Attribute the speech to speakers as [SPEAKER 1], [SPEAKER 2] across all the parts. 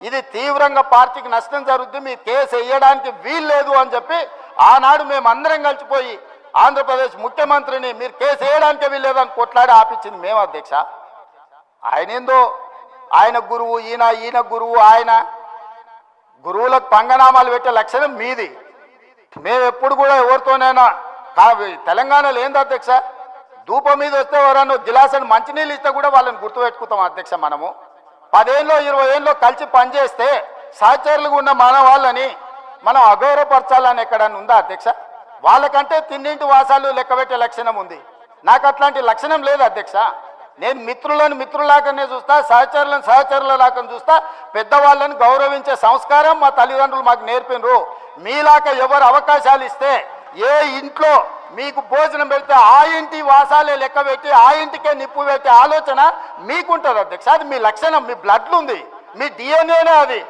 [SPEAKER 1] ఇది తీవ్రంగా పార్టీకి నష్టం జరుగుతుంది, మీ కేసు వేయడానికి వీల్లేదు అని చెప్పి ఆనాడు మేము అందరం కలిసిపోయి ఆంధ్రప్రదేశ్ ముఖ్యమంత్రిని మీరు కేసు వేయడానికే వీల్లేదని కొట్లాడి ఆపించింది మేము అధ్యక్ష. ఆయన ఏందో ఆయన గురువు, ఈయన గురువు, ఆయన గురువులకు పంగనామాలు పెట్టే లక్షణం మీది. మేము ఎప్పుడు కూడా ఎవరితోనైనా తెలంగాణలో ఏంది అధ్యక్ష, ధూపం మీద వస్తే ఎవరన్నా గిలాసని మంచినీళ్ళు ఇస్తే కూడా వాళ్ళని గుర్తుపెట్టుకుంటాం అధ్యక్ష. మనము 10 ఏళ్ళలో 20 ఏళ్ళలో కలిసి పనిచేస్తే సహచరులుగా ఉన్న మన వాళ్ళని మనం అగౌరవపరచాలని ఎక్కడన్నా ఉందా అధ్యక్ష? వాళ్ళకంటే తిన్నింటి వాసాలు లెక్కబెట్టే లక్షణం ఉంది, నాకు అట్లాంటి లక్షణం లేదు అధ్యక్ష. నేను మిత్రులను మిత్రులాగానే చూస్తా, సహచరులను సహచరులలాగా చూస్తా. పెద్దవాళ్ళని గౌరవించే సంస్కారం మా తల్లిదండ్రులు మాకు నేర్పినరు. మీలాగా ఎవరు అవకాశాలు ఇస్తే ఏ ఇంట్లో మీకు భోజనం పెడితే ఆ ఇంటి వాసాలే లెక్క పెట్టి ఆ ఇంటికే నిప్పు పెట్టే ఆలోచన మీకుంటుంది అధ్యక్ష. అది మీ లక్షణం, మీ బ్లడ్లు ఉంది, మీ డిఎన్ఏనే అది.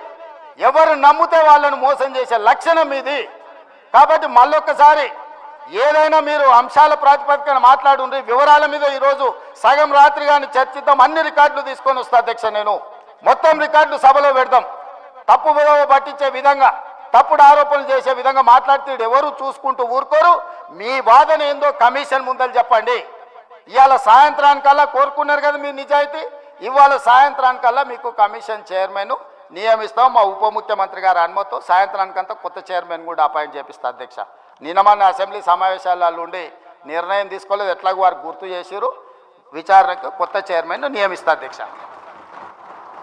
[SPEAKER 1] ఎవరు నమ్మితే వాళ్ళను మోసం చేసే లక్షణం ఇది. కాబట్టి మళ్ళొక్కసారి ఏదైనా మీరు అంశాల ప్రాతిపదికన మాట్లాడుండ్రి, వివరాల మీద ఈరోజు సగం రాత్రి కానీ చర్చిద్దాం. అన్ని రికార్డులు తీసుకొని వస్తా అధ్యక్ష. నేను మొత్తం రికార్డులు సభలో పెడదాం. తప్పు విలువ పట్టించే విధంగా, తప్పుడు ఆరోపణలు చేసే విధంగా మాట్లాడితే ఎవరు చూసుకుంటూ ఊరుకోరు. మీ వాదన ఏందో కమిషన్ ముందలు చెప్పండి. ఇవాళ సాయంత్రానికల్లా కోరుకున్నారు కదా మీరు నిజాయితీ, ఇవాళ సాయంత్రానికల్లా మీకు కమిషన్ చైర్మన్ నియమిస్తాం. మా ఉప ముఖ్యమంత్రి గారి అనుమతితో సాయంత్రానికంతా కొత్త చైర్మన్ కూడా అపాయింట్ చేపిస్తా అధ్యక్ష. నిన్న మన అసెంబ్లీ సమావేశాలలో ఉండి నిర్ణయం తీసుకోలేదు, ఎట్లాగో వారు గుర్తు చేసిరు. విచారణకు కొత్త చైర్మన్ నియమిస్తా అధ్యక్ష.